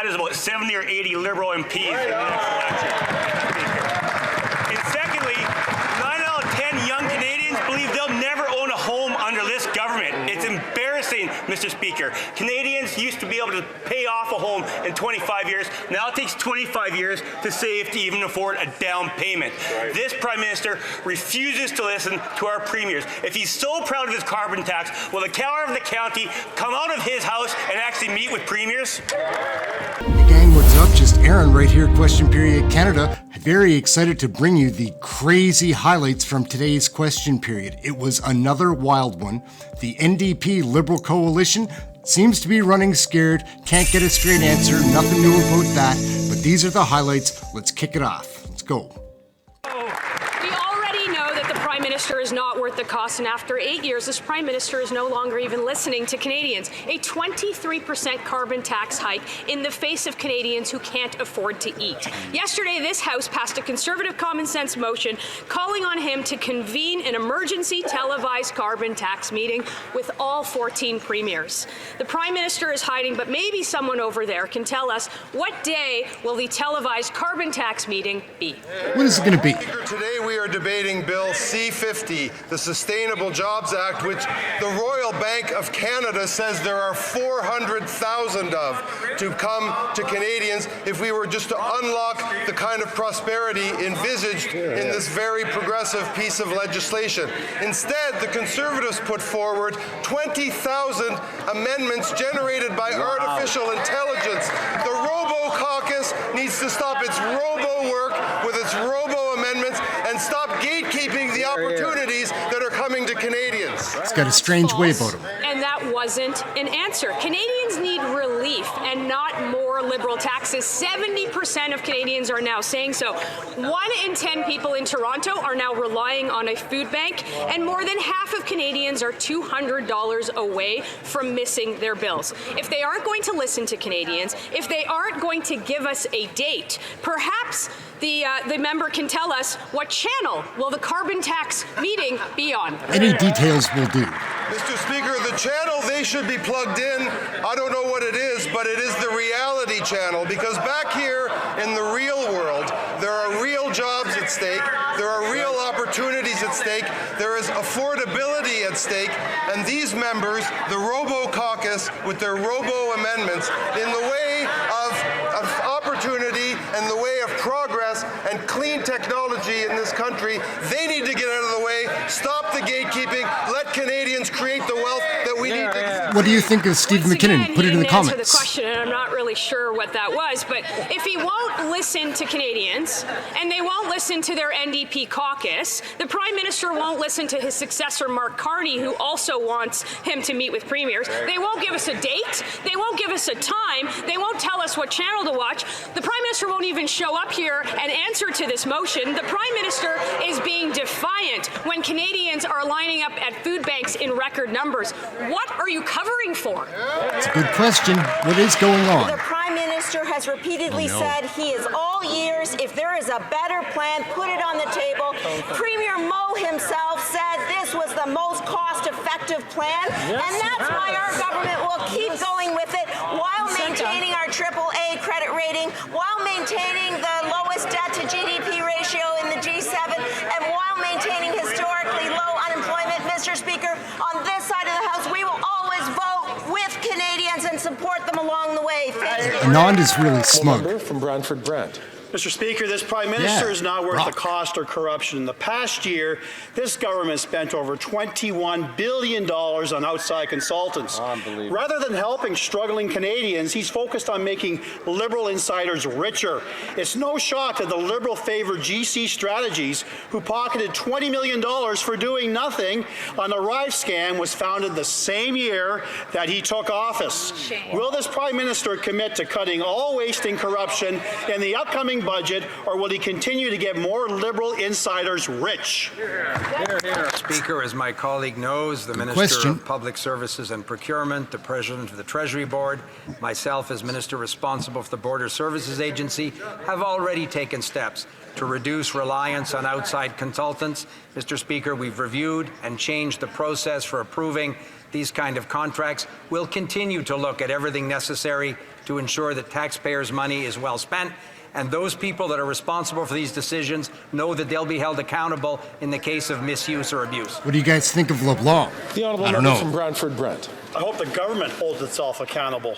that is about 70 or 80 Liberal MPs in the next election. And secondly, 9 out of 10 young Canadians believe they'll never own a home under this government. It's embarrassing, Mr. Speaker. Canadians used to be able to pay off a home in 25 years. Now it takes 25 years to save to even afford a down payment. Right. This Prime Minister refuses to listen to our premiers. If he's so proud of his carbon tax, will the Keller of the county come out of his house and actually meet with premiers? Hey gang, what's up? Just Ehren right here, Question Period Canada. Very excited to bring you the crazy highlights from today's Question Period. It was another wild one. The NDP Liberal Coalition seems to be running scared, can't get a straight answer, nothing new about that, but these are the highlights. Let's kick it off. Let's go. Prime Minister is not worth the cost, and after 8 years, this Prime Minister is no longer even listening to Canadians. A 23% carbon tax hike in the face of Canadians who can't afford to eat. Yesterday, this House passed a Conservative common sense motion calling on him to convene an emergency televised carbon tax meeting with all 14 premiers. The Prime Minister is hiding, but maybe someone over there can tell us what day will the televised carbon tax meeting be? What is it going to be? Today we are debating Bill C-50, the Sustainable Jobs Act, which the Royal Bank of Canada says there are 400,000 of to come to Canadians if we were just to unlock the kind of prosperity envisaged in this very progressive piece of legislation. Instead, the Conservatives put forward 20,000 amendments generated by artificial intelligence. The Robo-Caucus needs to stop its robo-work with its robo-amendments and stop gatekeeping the opportunities that are coming to Canadians. It's got a strange way about him. And that wasn't an answer. Canadians need relief and not more Liberal taxes. 70% of Canadians are now saying so. 1 in 10 people in Toronto are now relying on a food bank, and more than half of Canadians are $200 away from missing their bills. If they aren't going to listen to Canadians, if they aren't going to give us a date, perhaps the member can tell us what channel will the carbon tax meeting be on. Any details will do. Mr. Speaker, the channel they should be plugged in, I don't know what it is, but it is the reality channel, because back here in the real world, there are real jobs at stake, there are real opportunities at stake, there is affordability at stake, and these members, the Robo-Caucus, with their robo-amendments, in the way of opportunity and the way of progress and clean technology in this country, they need to get out of the way, stop the gatekeeping, let Canadians create the wealth that we need to. What do you think of Steve McKinnon? Put it in the comments. Answer the question, and I'm not really sure what that was, but if he won't listen to Canadians and they won't listen to their NDP caucus, the Prime Minister won't listen to his successor Mark Carney, who also wants him to meet with premiers. They won't give us a date, they won't give us a time, they won't tell us what channel to watch. The Prime Minister won't even show up here and answer to this motion. The Prime Minister is being defiant when Canadians are lining up at food banks in record numbers. What are you covering for? It's a good question. What is going on? The Prime Minister has repeatedly said he is all ears. If there is a better plan, put it on the table. Premier Moe himself said this was the most cost-effective plan, and that's why our government will keep going with it while maintaining our AAA credit rating, while maintaining the lowest debt-to-GDP ratio in the G7, and while maintaining historically low unemployment. Mr. Speaker, on this side of the House, we will always vote with Canadians and support them along the way. Thank you. Anand is really smug. From Brantford Brant. Mr. Speaker, this Prime Minister is not worth the cost or corruption. In the past year, this government spent over $21 billion on outside consultants. Rather than helping struggling Canadians, he's focused on making Liberal insiders richer. It's no shock that the Liberal-favoured GC Strategies, who pocketed $20 million for doing nothing on the Rive scam, was founded the same year that he took office. Will this Prime Minister commit to cutting all waste and corruption in the upcoming budget, or will he continue to get more Liberal insiders rich? Speaker, as my colleague knows, the Minister of Public Services and Procurement, the President of the Treasury Board, myself as Minister responsible for the Border Services Agency, have already taken steps to reduce reliance on outside consultants. Mr. Speaker, we've reviewed and changed the process for approving these kind of contracts. We'll continue to look at everything necessary to ensure that taxpayers' money is well spent, and those people that are responsible for these decisions know that they'll be held accountable in the case of misuse or abuse. What do you guys think of LeBlanc? The Honourable I don't Member know. from Brantford Brent. I hope the government holds itself accountable.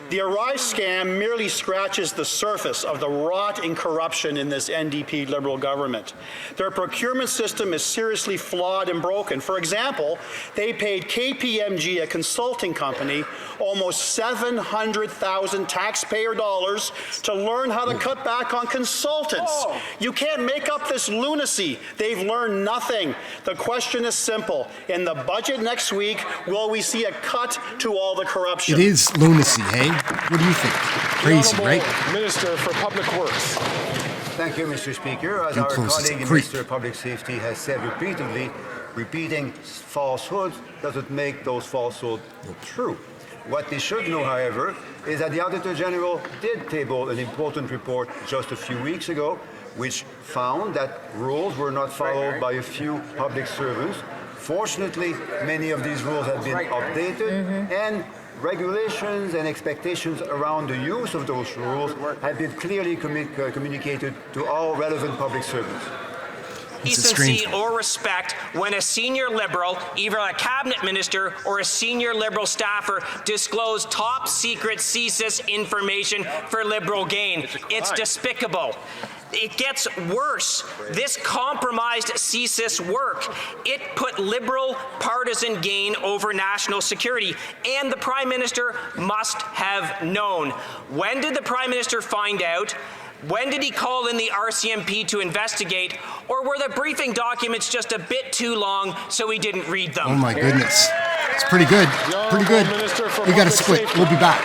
The Arise scam merely scratches the surface of the rotting corruption in this NDP Liberal government. Their procurement system is seriously flawed and broken. For example, they paid KPMG, a consulting company, almost 700,000 taxpayer dollars to learn how to cut back on consultants. You can't make up this lunacy. They've learned nothing. The question is simple. In the budget next week, will we see a cut to all the corruption? It is lunacy, hey? What do you think? Crazy, right? Minister for Public Works. Thank you, Mr. Speaker. As You're our close colleague, to the creep. Minister of Public Safety, has said repeatedly, repeating falsehoods doesn't make those falsehoods true. What they should know, however, is that the Auditor General did table an important report just a few weeks ago, which found that rules were not followed by a few public servants. Fortunately, many of these rules have been updated, and regulations and expectations around the use of those rules have been clearly communicated to all relevant public servants. Decency or respect when a senior Liberal, either a cabinet minister or a senior Liberal staffer, disclose top secret CSIS information for Liberal gain. It's despicable. It gets worse. This compromised CSIS work. It put Liberal partisan gain over national security, and the Prime Minister must have known. When did the Prime Minister find out? When did he call in the RCMP to investigate, or were the briefing documents just a bit too long so he didn't read them? Oh my goodness. It's pretty good. Pretty good. We got to split. We'll be back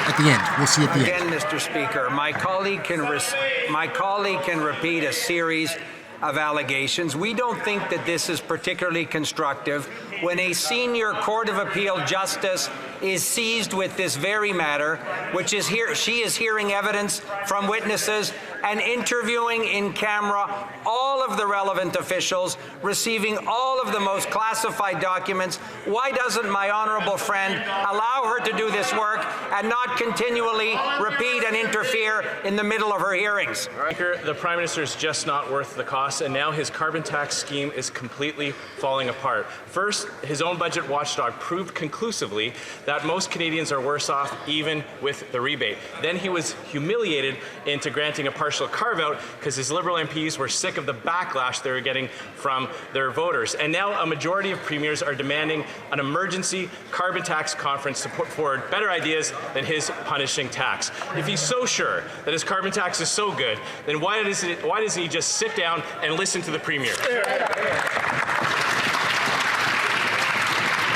at the end. We'll see you at the end. Again, Mr. Speaker, my colleague can repeat a series of allegations. We don't think that this is particularly constructive when a senior Court of Appeal justice is seized with this very matter, which is she is hearing evidence from witnesses and interviewing in camera all of the relevant officials, receiving all of the most classified documents. Why doesn't my honourable friend allow her to do this work and not continually repeat and interfere in the middle of her hearings? Speaker, the Prime Minister is just not worth the cost, and now his carbon tax scheme is completely falling apart. First, his own budget watchdog proved conclusively that most Canadians are worse off even with the rebate. Then he was humiliated into granting a partial carve-out because his Liberal MPs were sick of the backlash they were getting from their voters. And now a majority of premiers are demanding an emergency carbon tax conference to put forward better ideas than his punishing tax. If he's so sure that his carbon tax is so good, then why doesn't he just sit down and listen to the Premier?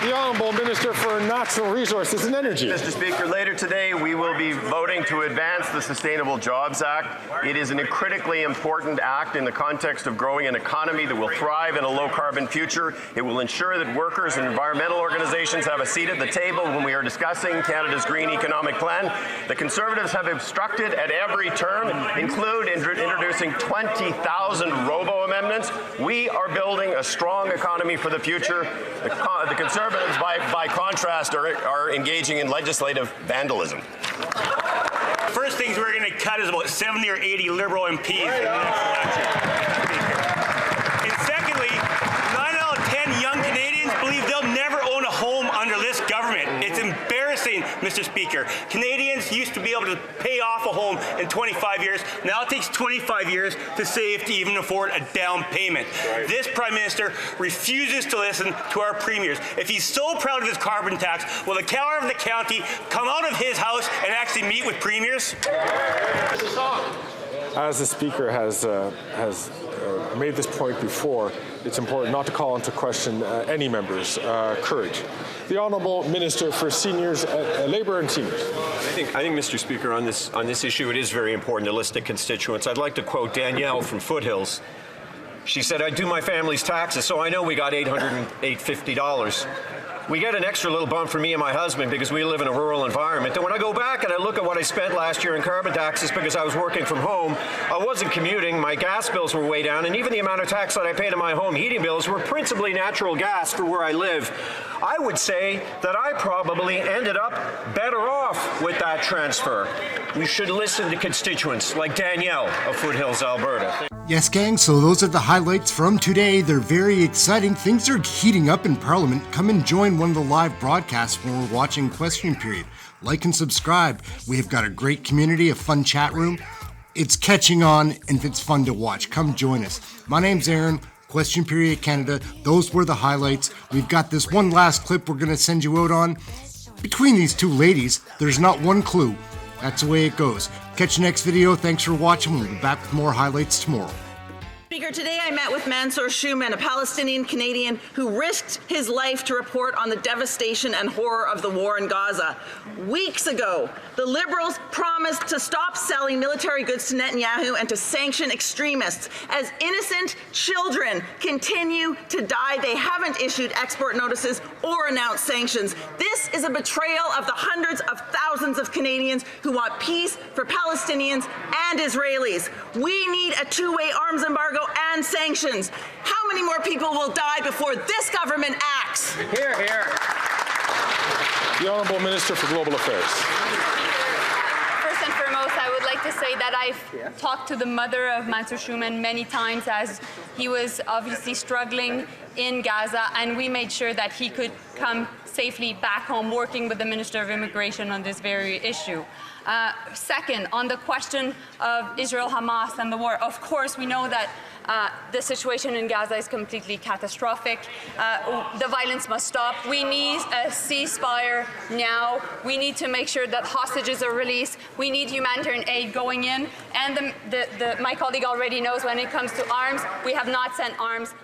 The Honourable Minister for Natural Resources and Energy. Mr. Speaker, later today we will be voting to advance the Sustainable Jobs Act. It is a critically important act in the context of growing an economy that will thrive in a low-carbon future. It will ensure that workers and environmental organizations have a seat at the table when we are discussing Canada's Green Economic Plan. The Conservatives have obstructed at every turn, including introducing 20,000 robo-amendments. We are building a strong economy for the future. The Conservatives, by contrast, are engaging in legislative vandalism. First things we're going to cut is about 70 or 80 Liberal MPs in the next election. And secondly, 9 out of 10 young Canadians believe they'll never own a home under this government. It's embarrassing, Mr. Speaker. Canadians used to be able to pay off a home in 25 years. Now it takes 25 years to save to even afford a down payment. This Prime Minister refuses to listen to our premiers. If he's so proud of his carbon tax, will the Keller of the county come out of his house and actually meet with premiers? As the Speaker has made this point before, it's important not to call into question any member's courage. The Honourable Minister for Seniors, Labour and Seniors. I think, Mr. Speaker, on this issue, it is very important to list the constituents. I'd like to quote Danielle from Foothills. She said, "I do my family's taxes, so I know we got $850. we get an extra little bump for me and my husband because we live in a rural environment. And when I go back and I look at what I spent last year in carbon taxes because I was working from home, I wasn't commuting, my gas bills were way down, and even the amount of tax that I paid on my home heating bills were principally natural gas for where I live. I would say that I probably ended up better off with that transfer. We should listen to constituents like Danielle of Foothills, Alberta. Yes, gang, so those are the highlights from today. They're very exciting. Things are heating up in Parliament. Come and join one of the live broadcasts when we're watching Question Period. Like and subscribe. We have got a great community, a fun chat room. It's catching on, and it's fun to watch. Come join us. My name's Ehren. Question Period Canada. Those were the highlights. We've got this one last clip we're going to send you out on. Between these two ladies, there's not one clue. That's the way it goes. Catch the next video. Thanks for watching. We'll be back with more highlights tomorrow. Speaker, today I met with Mansour Shuman, a Palestinian Canadian who risked his life to report on the devastation and horror of the war in Gaza. Weeks ago, the Liberals promised to stop selling military goods to Netanyahu and to sanction extremists. As innocent children continue to die, they haven't issued export notices or announced sanctions. This is a betrayal of the hundreds of thousands of Canadians who want peace for Palestinians and Israelis. We need a two-way arms embargo and sanctions. How many more people will die before this government acts? Hear, hear. The Honourable Minister for Global Affairs. First and foremost, I would like to say that I've talked to the mother of Mansour Shuman many times as he was obviously struggling in Gaza, and we made sure that he could come safely back home working with the Minister of Immigration on this very issue. Second, on the question of Israel-Hamas and the war, of course we know that the situation in Gaza is completely catastrophic. The violence must stop. We need a ceasefire now. We need to make sure that hostages are released. We need humanitarian aid going in. And my colleague already knows when it comes to arms, we have not sent arms